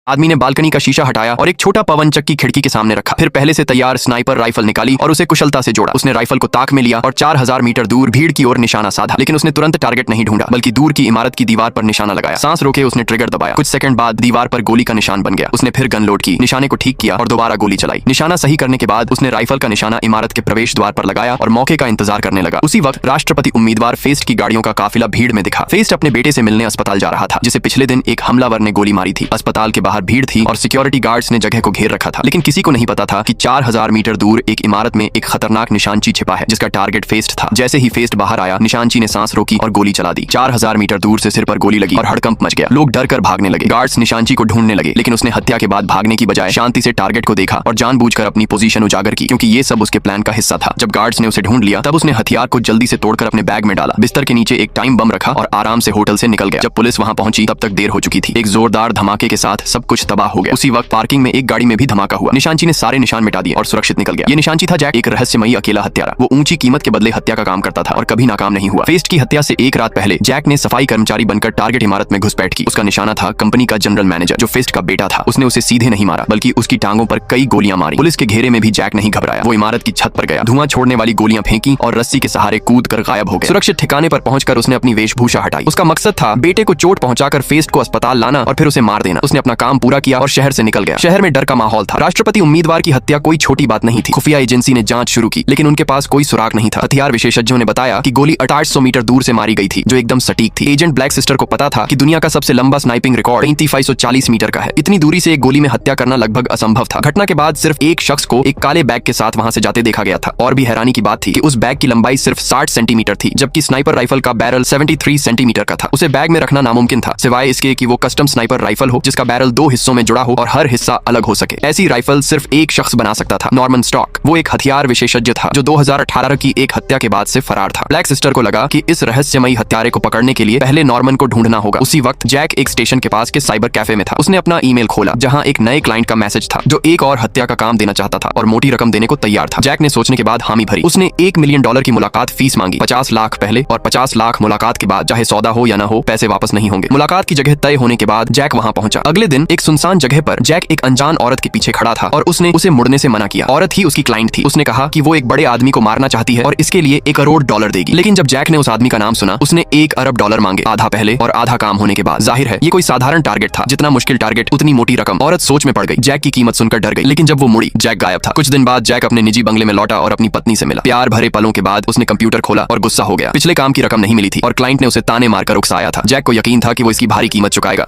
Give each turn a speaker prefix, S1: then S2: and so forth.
S1: आदमी ने बालकनी का शीशा हटाया और एक छोटा पवन चक्की खिड़की के सामने रखा। फिर पहले से तैयार स्नाइपर राइफल निकाली और उसे कुशलता से जोड़ा। उसने राइफल को ताक में लिया और 4000 मीटर दूर भीड़ की ओर निशाना साधा। लेकिन उसने तुरंत टारगेट नहीं ढूंढा, बल्कि दूर की इमारत की दीवार पर निशाना लगाया। सांस रोके उसने ट्रिगर दबाया। कुछ सेकंड बाद दीवार पर गोली का निशान बन गया। उसने फिर गन लोड की, निशाने को ठीक किया और दोबारा गोली चलाई। निशाना सही करने के बाद उसने राइफल का निशाना इमारत के प्रवेश द्वार पर लगाया और मौके का इंतजार करने लगा। उसी वक्त राष्ट्रपति उम्मीदवार फेस्ट की गाड़ियों का काफिला भीड़ में दिखा। फेस्ट अपने बेटे से मिलने अस्पताल जा रहा था, जिसे पिछले दिन एक हमलावर ने गोली मारी थी। अस्पताल के बाहर भीड़ थी और सिक्योरिटी गार्ड्स ने जगह को घेर रखा था। लेकिन किसी को नहीं पता था कि 4000 मीटर दूर एक इमारत में एक खतरनाक निशानची छिपा है, जिसका टारगेट फेस्ट था। जैसे ही फेस्ट बाहर आया, निशानची ने सांस रोकी और गोली चला दी। 4000 मीटर दूर से सिर पर गोली लगी और हड़कंप मच गया। लोग डर कर भागने लगे। गार्ड्स निशानची को ढूंढने लगे, लेकिन उसने हत्या के बाद भागने की बजाय शांति से टारगेट को देखा और जानबूझकर अपनी पोजीशन उजागर की, क्योंकि ये सब उसके प्लान का हिस्सा था। जब गार्ड्स ने उसे ढूंढ लिया, तब उसने हथियार को जल्दी से तोड़कर अपने बैग में डाला, बिस्तर के नीचे एक टाइम बम रखा और आराम से होटल से निकल गया। जब पुलिस वहां पहुंची, तब तक देर हो चुकी थी। एक जोरदार धमाके के साथ सब कुछ तबाह हो गया। उसी वक्त पार्किंग में एक गाड़ी में भी धमाका हुआ। निशानची ने सारे निशान मिटा दिए और सुरक्षित निकल गया। ये निशानची था जैक, एक रहस्यमयी अकेला हत्यारा। वो ऊंची कीमत के बदले हत्या का काम करता था और कभी नाकाम नहीं हुआ। फेस्ट की हत्या से एक रात पहले जैक ने सफाई कर्मचारी बनकर टारगेट इमारत में घुसपैठ की। उसका निशाना था कंपनी का जनरल मैनेजर, जो फेस्ट का बेटा था। उसने उसे सीधे नहीं मारा, बल्कि उसकी टांगों पर कई गोलियां मारी। पुलिस के घेरे में भी जैक नहीं घबराया। वो इमारत की छत पर गया, धुआं छोड़ने वाली गोलियां फेंकी और रस्सी के सहारे कूद कर गायब हो गया। सुरक्षित ठिकाने पर पहुंचकर उसने अपनी वेशभूषा हटाई। उसका मकसद था बेटे को चोट पहुंचाकर फेस्ट को अस्पताल लाना और फिर उसे मार देना। उसने अपना काम पूरा किया और शहर से निकल गया। शहर में डर का माहौल था। राष्ट्रपति उम्मीदवार की हत्या कोई छोटी बात नहीं थी। खुफिया एजेंसी ने जांच शुरू की, लेकिन उनके पास कोई सुराग नहीं था। हथियार विशेषज्ञों ने बताया कि गोली 2800 मीटर दूर से मारी गई थी, जो एकदम सटीक थी। एजेंट ब्लैक सिस्टर को पता था कि दुनिया का सबसे लंबा स्नाइपिंग रिकॉर्ड 3540 मीटर का है। इतनी दूरी से एक गोली में हत्या करना लगभग असंभव था। घटना के बाद सिर्फ एक शख्स को एक काले बैग के साथ वहां से जाते देखा गया था। और भी हैरानी की बात थी कि उस बैग की लंबाई सिर्फ 60 सेंटीमीटर थी, जबकि स्नाइपर राइफल का बैरल 73 सेंटीमीटर का था। उसे बैग में रखना नामुमकिन था, सिवाय इसके कि वो कस्टम स्नाइपर राइफल हो, जिसका बैरल 2 हिस्सों में जुड़ा हो और हर हिस्सा अलग हो सके। ऐसी राइफल सिर्फ एक शख्स बना सकता था, नॉर्मन स्टॉक। वो एक हथियार विशेषज्ञ था जो 2018 की एक हत्या के बाद से फरार था। ब्लैक सिस्टर को लगा कि इस रहस्यमयी हत्यारे को पकड़ने के लिए पहले नॉर्मन को ढूंढना होगा। उसी वक्त जैक एक स्टेशन के पास के साइबर कैफे में था। उसने अपना ईमेल खोला, जहां एक नए क्लाइंट का मैसेज था जो एक और हत्या का काम देना चाहता था और मोटी रकम देने को तैयार था। जैक ने सोचने के बाद हामी भरी। उसने $1 मिलियन की मुलाकात फीस मांगी। 50 लाख पहले और 50 लाख मुलाकात के बाद। चाहे सौदा हो या ना हो, पैसे वापस नहीं होंगे। मुलाकात की जगह तय होने के बाद जैक वहां पहुंचा। अगले दिन एक सुनसान जगह पर जैक एक अनजान औरत के पीछे खड़ा था और उसने उसे मुड़ने से मना किया। औरत ही उसकी क्लाइंट थी। उसने कहा कि वो एक बड़े आदमी को मारना चाहती है और इसके लिए $1 करोड़ देगी। लेकिन जब जैक ने उस आदमी का नाम सुना, उसने $1 अरब मांगे, आधा पहले और आधा काम होने के बाद। जाहिर है ये कोई साधारण टारगेट था। जितना मुश्किल टारगेट उतनी मोटी रकम। औरत सोच में पड़ गई। जैक की कीमत सुनकर डर गई, लेकिन जब वो मुड़ी, जैक गायब था। कुछ दिन बाद जैक अपने निजी बंगले में लौटा और अपनी पत्नी से मिला। प्यार भरे पलों के बाद उसने कंप्यूटर खोला और गुस्सा हो गया। पिछले काम की रकम नहीं मिली थी और क्लाइंट ने उसे ताने मारकर उकसाया था। जैक को यकीन था कि वो इसकी भारी कीमत चुकाएगा।